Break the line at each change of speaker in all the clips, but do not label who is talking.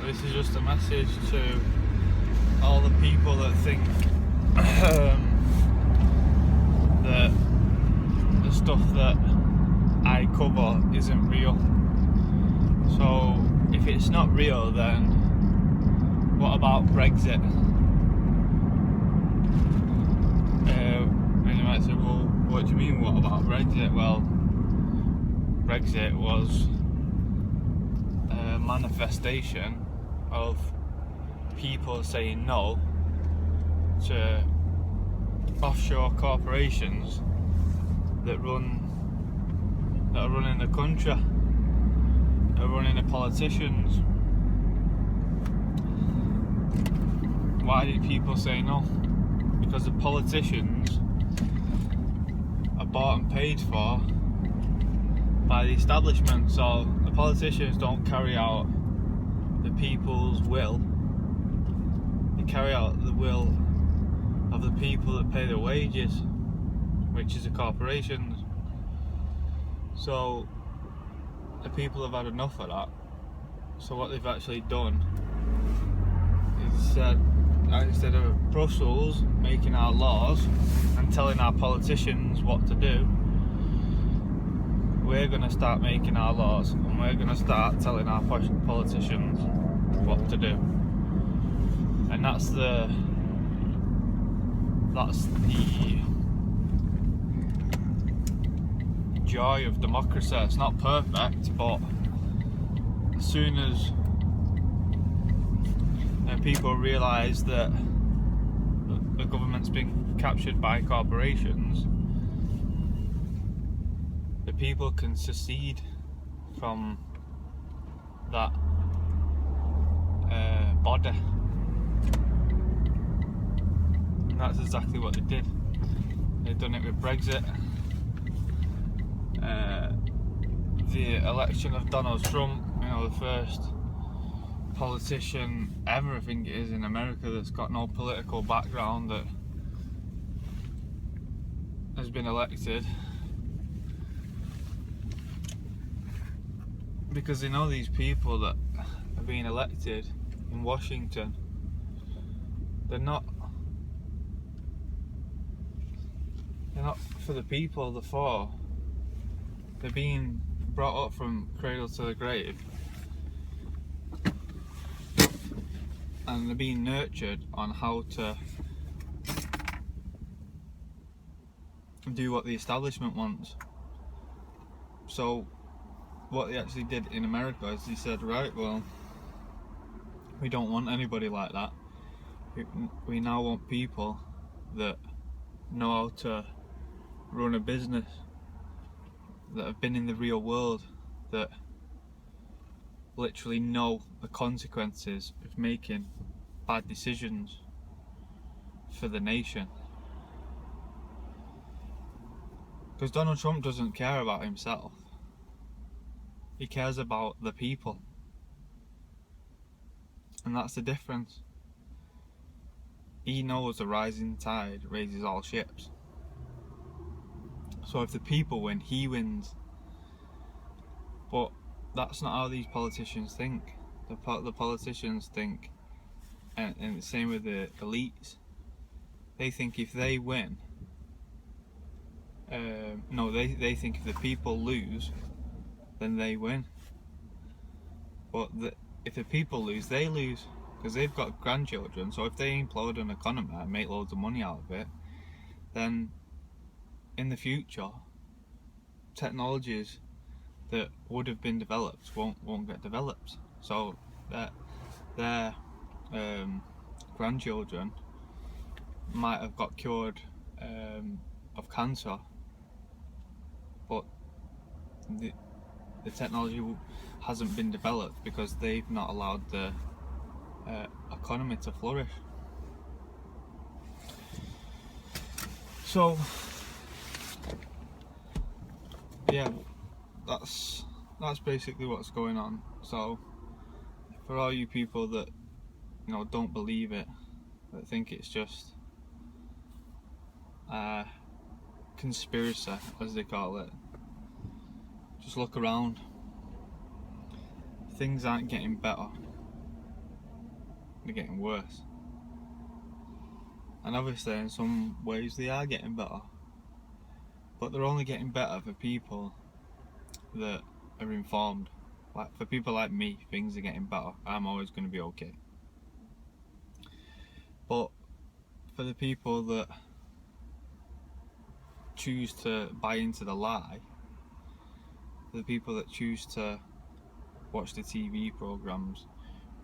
this is just a message to all the people that think that the stuff that I cover isn't real. So if it's not real, then what about Brexit? And you might say, well, what do you mean, what about Brexit? Well, Brexit was a manifestation of people saying no to offshore corporations that are running the country, that are running the politicians. Why did people say no? Because the politicians are bought and paid for by the establishment. So the politicians don't carry out the people's will, they carry out the will of the people that pay their wages, which is the corporations. So the people have had enough of that. So what they've actually done is said, instead of Brussels making our laws and telling our politicians what to do, we're going to start making our laws, and we're going to start telling our politicians what to do. And that's the joy of democracy. It's not perfect, but as soon as people realise that the government's been captured by corporations, the people can secede from that body. And that's exactly what they did. They've done it with Brexit. The election of Donald Trump, the first politician ever, I think it is, in America that's got no political background that has been elected, because they know these people that are being elected in Washington, they're not for the people, they're being brought up from cradle to the grave, and they're being nurtured on how to do what the establishment wants. So what they actually did in America is they said, right, well, we don't want anybody like that. We now want people that know how to run a business, that have been in the real world, that literally know the consequences of making bad decisions for the nation. Because Donald Trump doesn't care about himself, he cares about the people, and that's the difference. He knows a rising tide raises all ships. So if the people win, he wins. But that's not how these politicians think. The politicians think, and the same with the elites, they think if they win, they think if the people lose, then they win. But if the people lose, they lose, because they've got grandchildren. So if they implode an economy and make loads of money out of it, then in the future, technologies that would have been developed won't get developed. So their grandchildren might have got cured of cancer, but the technology hasn't been developed because they've not allowed the economy to flourish. So yeah, that's basically what's going on. So for all you people that don't believe it, that think it's just conspiracy, as they call it, just look around. Things aren't getting better. they're getting worse. And obviously in some ways they are getting better, but they're only getting better for people that are informed. Like for people like me, things are getting better. I'm always going to be okay. But for the people that choose to buy into the lie, the people that choose to watch the TV programs,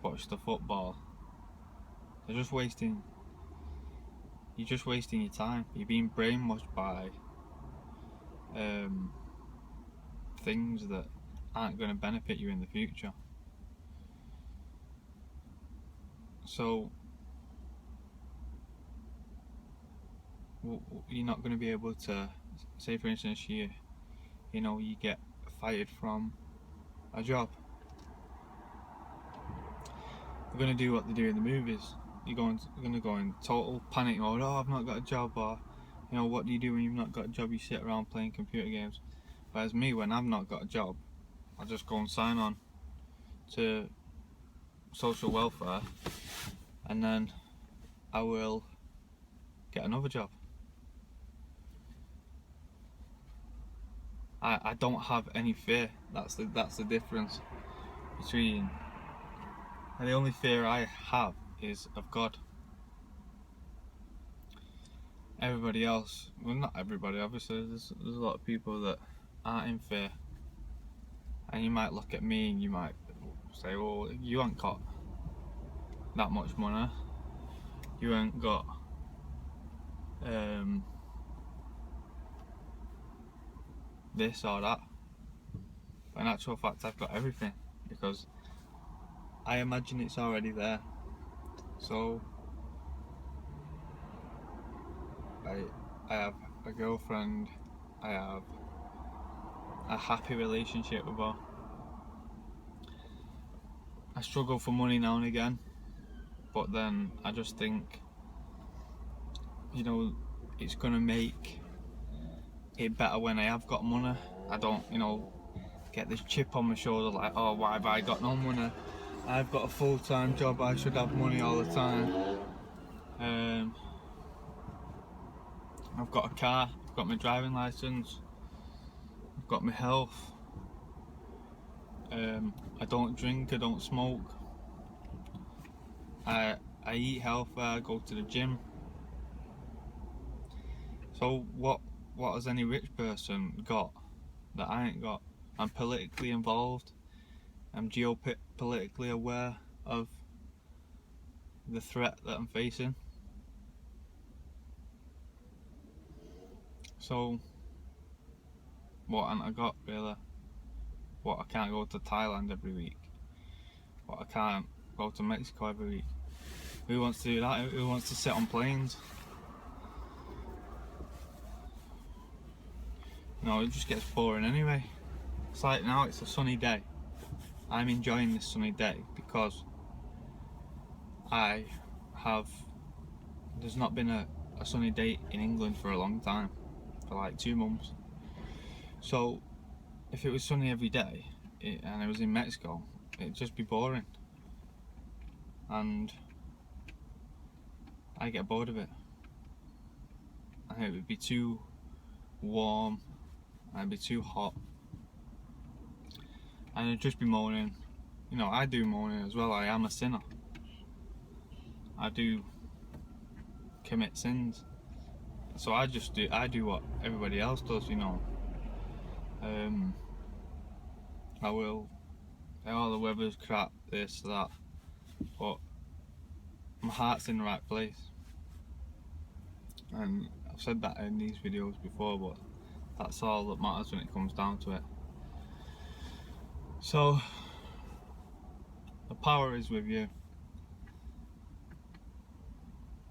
watch the football, they're just wasting. You're just wasting your time. You're being brainwashed by things that aren't going to benefit you in the future. So you're not going to be able to say, for instance, you get fired from a job. You're going to do what they do in the movies. You're going to go in total panic mode. Oh, I've not got a job. Or what do you do when you've not got a job? You sit around playing computer games. Whereas me, when I've not got a job, I just go and sign on to social welfare, and then I will get another job. I don't have any fear. That's the difference between. And the only fear I have is of God. Everybody else, well, not everybody, obviously, there's a lot of people that aren't in fear. And you might look at me and you might say, well, you ain't got that much money. You ain't got this or that. But in actual fact, I've got everything, because I imagine it's already there. So I have a girlfriend, I have a happy relationship with her. I struggle for money now and again, but then I just think, it's gonna make it better when I have got money. I don't, get this chip on my shoulder like, oh, why have I got no money? I've got a full-time job, I should have money all the time. I've got a car, I've got my driving license, I've got my health. I don't drink, I don't smoke. I eat healthy, I go to the gym. So what has any rich person got that I ain't got? I'm politically involved. I'm geopolitically aware of the threat that I'm facing. So what haven't I got really? What, I can't go to Thailand every week? What, I can't go to Mexico every week? Who wants to do that? Who wants to sit on planes? It just gets boring anyway. It's like now it's a sunny day. I'm enjoying this sunny day because there's not been a sunny day in England for a long time, for like 2 months. So if it was sunny every day and I was in Mexico, it'd just be boring. And I get bored of it. And it would be too warm, and it'd be too hot. And I'd just be moaning. I do moaning as well. I am a sinner. I do commit sins. So I do what everybody else does, I will, the weather's crap, this, that, but my heart's in the right place. And I've said that in these videos before, but that's all that matters when it comes down to it. So the power is with you.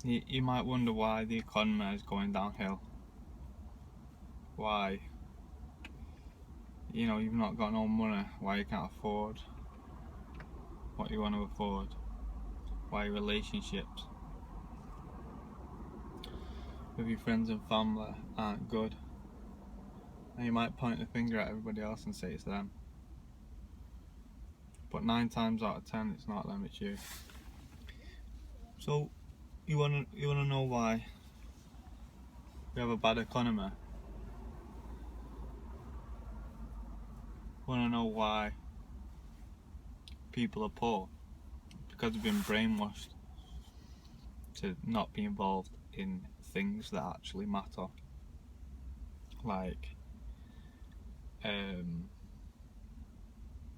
You might wonder why the economy is going downhill. Why, you've not got no money, why you can't afford what you want to afford, why your relationships with your friends and family aren't good. And you might point the finger at everybody else and say it's them. But 9 times out of 10 it's not them, it's you. So, you wanna know why we have a bad economy? Wanna know why people are poor? Because they've been brainwashed to not be involved in things that actually matter, like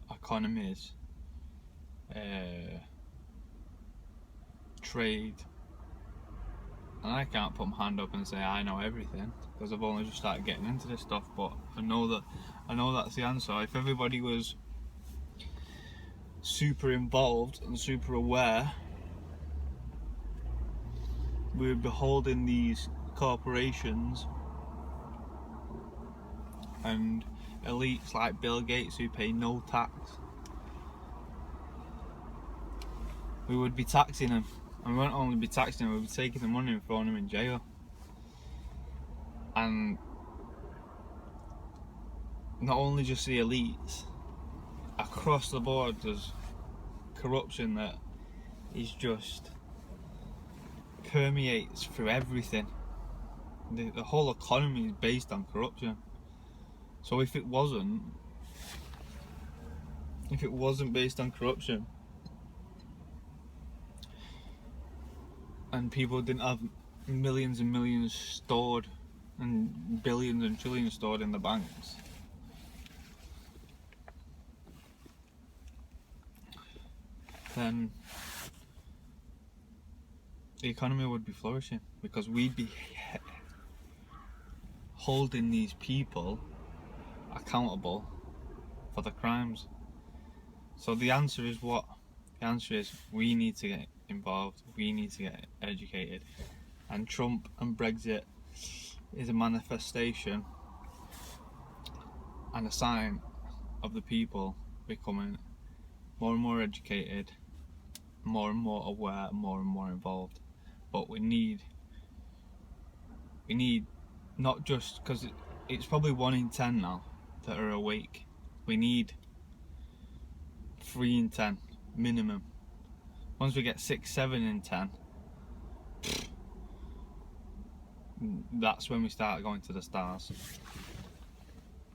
economies, trade. And I can't put my hand up and say I know everything because I've only just started getting into this stuff. But I know that's the answer. If everybody was super involved and super aware, we would be holding these corporations and elites like Bill Gates who pay no tax. We would be taxing them, and we won't only be taxing them, we'd be taking the money and throwing them in jail. And not only just the elites, across the board there's corruption that is just permeates through everything. The whole economy is based on corruption. So if it wasn't based on corruption, and people didn't have millions and millions stored and billions and trillions stored in the banks, then the economy would be flourishing, because we'd be holding these people accountable for the crimes. So the answer is what? The answer is we need to get involved, we need to get educated. And Trump and Brexit is a manifestation and a sign of the people becoming more and more educated, more and more aware, more and more involved. But we need not just because it's probably 1 in 10 now that are awake. We need 3 in 10 minimum. Once we get 6, 7 in 10, that's when we start going to the stars.